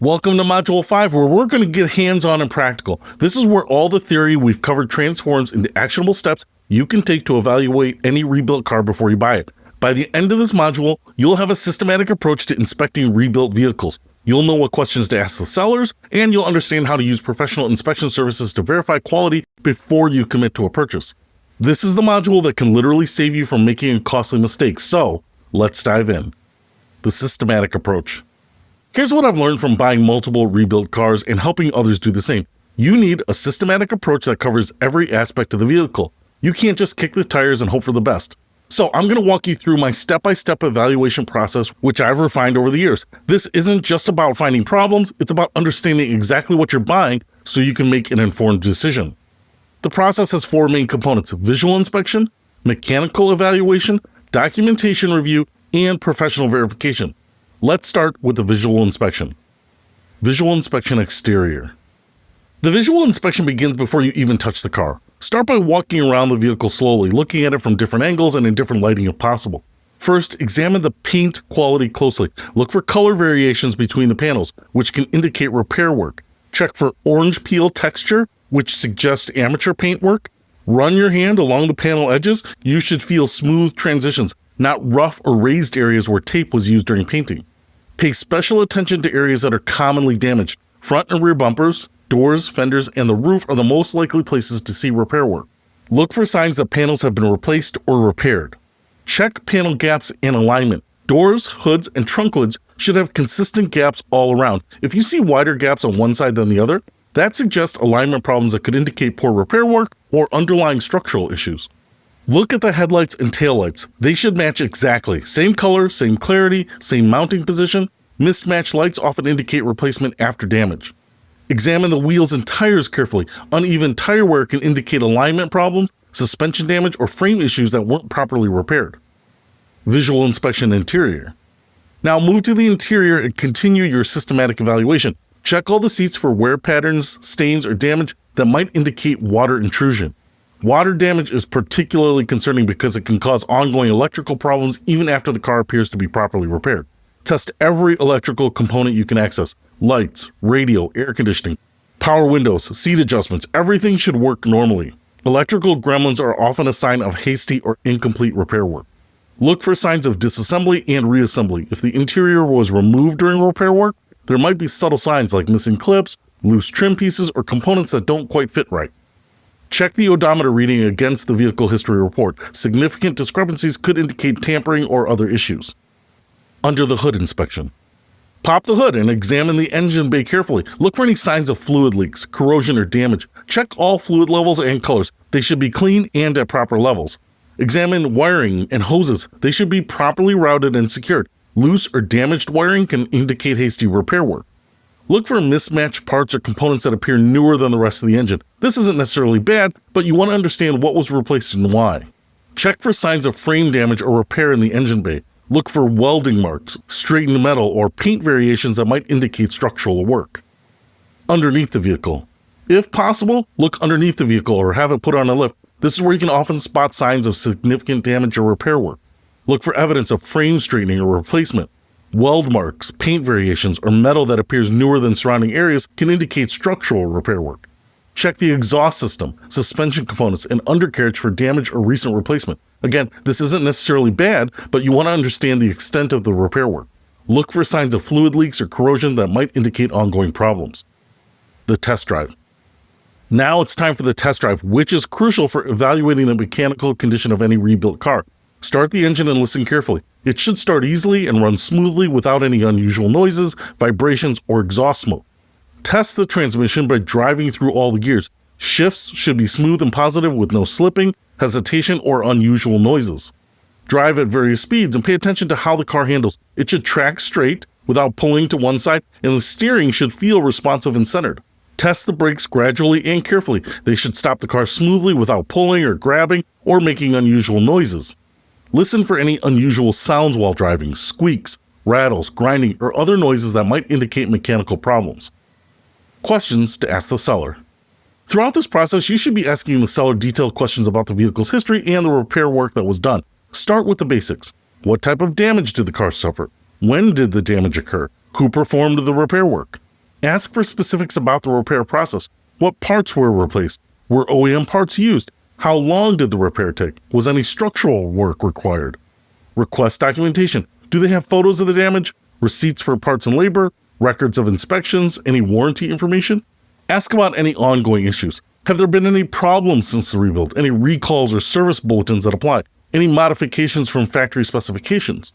Welcome to Module 5, where we're going to get hands-on and practical. This is where all the theory we've covered transforms into actionable steps you can take to evaluate any rebuilt car before you buy it. By the end of this module, you'll have a systematic approach to inspecting rebuilt vehicles. You'll know what questions to ask the sellers, and you'll understand how to use professional inspection services to verify quality before you commit to a purchase. This is the module that can literally save you from making a costly mistake, so let's dive in. The systematic approach. Here's what I've learned from buying multiple rebuilt cars and helping others do the same. You need a systematic approach that covers every aspect of the vehicle. You can't just kick the tires and hope for the best. So I'm going to walk you through my step-by-step evaluation process, which I've refined over the years. This isn't just about finding problems, it's about understanding exactly what you're buying so you can make an informed decision. The process has four main components: visual inspection, mechanical evaluation, documentation review, and professional verification. Let's start with the visual inspection. Visual inspection exterior. The visual inspection begins before you even touch the car. Start by walking around the vehicle slowly, looking at it from different angles and in different lighting if possible. First, examine the paint quality closely. Look for color variations between the panels, which can indicate repair work. Check for orange peel texture, which suggests amateur paint work. Run your hand along the panel edges. You should feel smooth transitions, not rough or raised areas where tape was used during painting. Pay special attention to areas that are commonly damaged. Front and rear bumpers, doors, fenders, and the roof are the most likely places to see repair work. Look for signs that panels have been replaced or repaired. Check panel gaps and alignment. Doors, hoods, and trunk lids should have consistent gaps all around. If you see wider gaps on one side than the other, that suggests alignment problems that could indicate poor repair work or underlying structural issues. Look at the headlights and taillights. They should match exactly. Same color, same clarity, same mounting position. Mismatched lights often indicate replacement after damage. Examine the wheels and tires carefully. Uneven tire wear can indicate alignment problems, suspension damage, or frame issues that weren't properly repaired. Visual inspection interior. Now move to the interior and continue your systematic evaluation. Check all the seats for wear patterns, stains, or damage that might indicate water intrusion. Water damage is particularly concerning because it can cause ongoing electrical problems even after the car appears to be properly repaired. Test every electrical component you can access. Lights, radio, air conditioning, power windows, seat adjustments, everything should work normally. Electrical gremlins are often a sign of hasty or incomplete repair work. Look for signs of disassembly and reassembly. If the interior was removed during repair work, there might be subtle signs like missing clips, loose trim pieces, or components that don't quite fit right. Check the odometer reading against the vehicle history report. Significant discrepancies could indicate tampering or other issues. Under the hood inspection. Pop the hood and examine the engine bay carefully. Look for any signs of fluid leaks, corrosion, or damage. Check all fluid levels and colors. They should be clean and at proper levels. Examine wiring and hoses. They should be properly routed and secured. Loose or damaged wiring can indicate hasty repair work. Look for mismatched parts or components that appear newer than the rest of the engine. This isn't necessarily bad, but you want to understand what was replaced and why. Check for signs of frame damage or repair in the engine bay. Look for welding marks, straightened metal, or paint variations that might indicate structural work. Underneath the vehicle. If possible, look underneath the vehicle or have it put on a lift. This is where you can often spot signs of significant damage or repair work. Look for evidence of frame straightening or replacement. Weld marks, paint variations, or metal that appears newer than surrounding areas can indicate structural repair work. Check the exhaust system, suspension components, and undercarriage for damage or recent replacement. Again, this isn't necessarily bad, but you want to understand the extent of the repair work. Look for signs of fluid leaks or corrosion that might indicate ongoing problems. The test drive. Now it's time for the test drive, which is crucial for evaluating the mechanical condition of any rebuilt car. Start the engine and listen carefully. It should start easily and run smoothly without any unusual noises, vibrations, or exhaust smoke. Test the transmission by driving through all the gears. Shifts should be smooth and positive with no slipping, hesitation, or unusual noises. Drive at various speeds and pay attention to how the car handles. It should track straight without pulling to one side, and the steering should feel responsive and centered. Test the brakes gradually and carefully. They should stop the car smoothly without pulling or grabbing or making unusual noises. Listen for any unusual sounds while driving, squeaks, rattles, grinding, or other noises that might indicate mechanical problems. Questions to ask the seller. Throughout this process, you should be asking the seller detailed questions about the vehicle's history and the repair work that was done. Start with the basics. What type of damage did the car suffer? When did the damage occur? Who performed the repair work? Ask for specifics about the repair process. What parts were replaced? Were OEM parts used? How long did the repair take? Was any structural work required? Request documentation. Do they have photos of the damage, receipts for parts and labor, records of inspections, any warranty information? Ask about any ongoing issues. Have there been any problems since the rebuild? Any recalls or service bulletins that apply? Any modifications from factory specifications?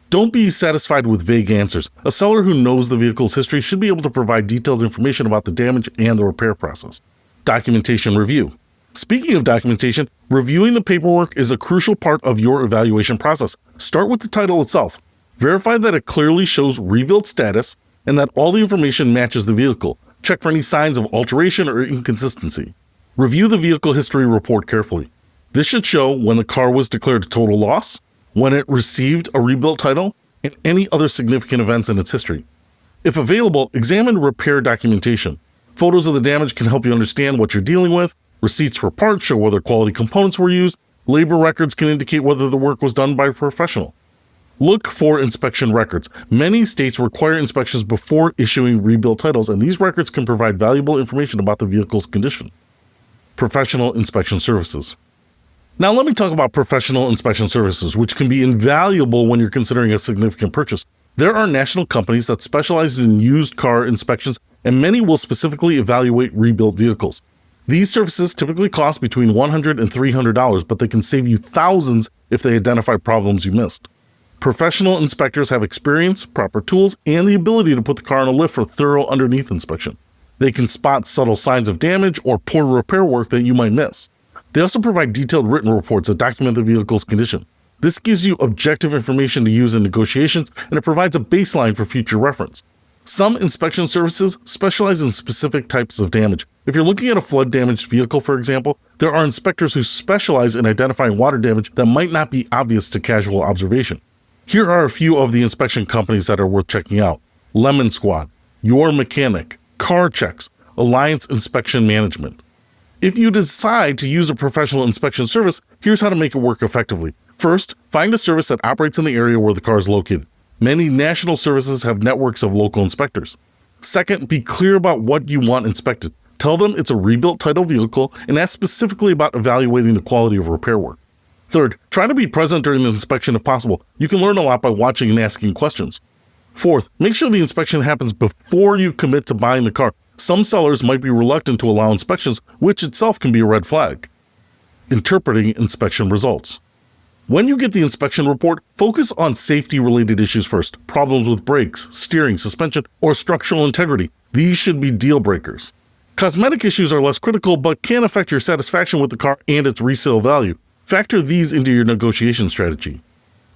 Don't be satisfied with vague answers. A seller who knows the vehicle's history should be able to provide detailed information about the damage and the repair process. Documentation review. Speaking of documentation, reviewing the paperwork is a crucial part of your evaluation process. Start with the title itself. Verify that it clearly shows rebuild status and that all the information matches the vehicle. Check for any signs of alteration or inconsistency. Review the vehicle history report carefully. This should show when the car was declared a total loss, when it received a rebuilt title, and any other significant events in its history. If available, examine repair documentation. Photos of the damage can help you understand what you're dealing with. Receipts for parts show whether quality components were used. Labor records can indicate whether the work was done by a professional. Look for inspection records. Many states require inspections before issuing rebuilt titles, and these records can provide valuable information about the vehicle's condition. Professional inspection services. Now let me talk about professional inspection services, which can be invaluable when you're considering a significant purchase. There are national companies that specialize in used car inspections, and many will specifically evaluate rebuilt vehicles. These services typically cost between $100 and $300, but they can save you thousands if they identify problems you missed. Professional inspectors have experience, proper tools, and the ability to put the car on a lift for thorough underneath inspection. They can spot subtle signs of damage or poor repair work that you might miss. They also provide detailed written reports that document the vehicle's condition. This gives you objective information to use in negotiations, and it provides a baseline for future reference. Some inspection services specialize in specific types of damage. If you're looking at a flood-damaged vehicle, for example, there are inspectors who specialize in identifying water damage that might not be obvious to casual observation. Here are a few of the inspection companies that are worth checking out: Lemon Squad, Your Mechanic, Car Checks, Alliance Inspection Management. If you decide to use a professional inspection service, here's how to make it work effectively. First, find a service that operates in the area where the car is located. Many national services have networks of local inspectors. Second, be clear about what you want inspected. Tell them it's a rebuilt title vehicle and ask specifically about evaluating the quality of repair work. Third, try to be present during the inspection if possible. You can learn a lot by watching and asking questions. Fourth, make sure the inspection happens before you commit to buying the car. Some sellers might be reluctant to allow inspections, which itself can be a red flag. Interpreting inspection results. When you get the inspection report, focus on safety-related issues first. Problems with brakes, steering, suspension, or structural integrity. These should be deal breakers. Cosmetic issues are less critical but can affect your satisfaction with the car and its resale value. Factor these into your negotiation strategy.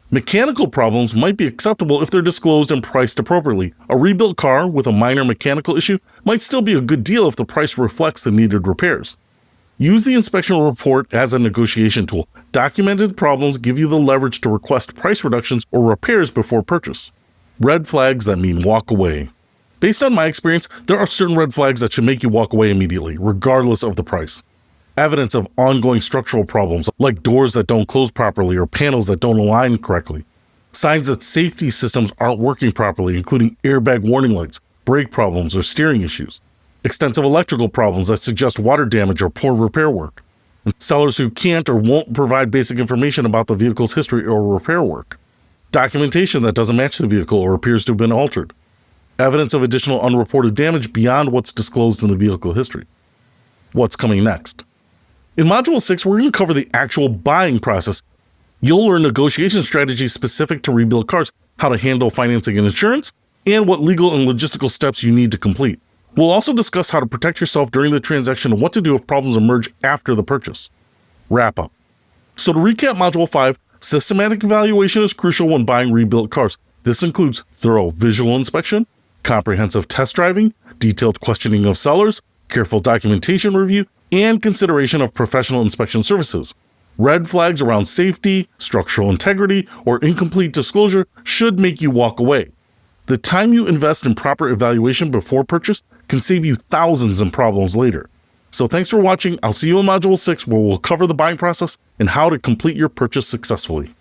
Mechanical problems might be acceptable if they're disclosed and priced appropriately. A rebuilt car with a minor mechanical issue might still be a good deal if the price reflects the needed repairs. Use the inspection report as a negotiation tool. Documented problems give you the leverage to request price reductions or repairs before purchase. Red flags that mean walk away. Based on my experience, there are certain red flags that should make you walk away immediately, regardless of the price. Evidence of ongoing structural problems, like doors that don't close properly or panels that don't align correctly. Signs that safety systems aren't working properly, including airbag warning lights, brake problems, or steering issues. Extensive electrical problems that suggest water damage or poor repair work. And sellers who can't or won't provide basic information about the vehicle's history or repair work. Documentation that doesn't match the vehicle or appears to have been altered. Evidence of additional unreported damage beyond what's disclosed in the vehicle history. What's coming next? In Module 6, we're going to cover the actual buying process. You'll learn negotiation strategies specific to rebuilt cars, how to handle financing and insurance, and what legal and logistical steps you need to complete. We'll also discuss how to protect yourself during the transaction and what to do if problems emerge after the purchase. Wrap up. So to recap Module 5, systematic evaluation is crucial when buying rebuilt cars. This includes thorough visual inspection, comprehensive test driving, detailed questioning of sellers, careful documentation review, and consideration of professional inspection services. Red flags around safety, structural integrity, or incomplete disclosure should make you walk away. The time you invest in proper evaluation before purchase can save you thousands in problems later. So thanks for watching. I'll see you in Module 6, where we'll cover the buying process and how to complete your purchase successfully.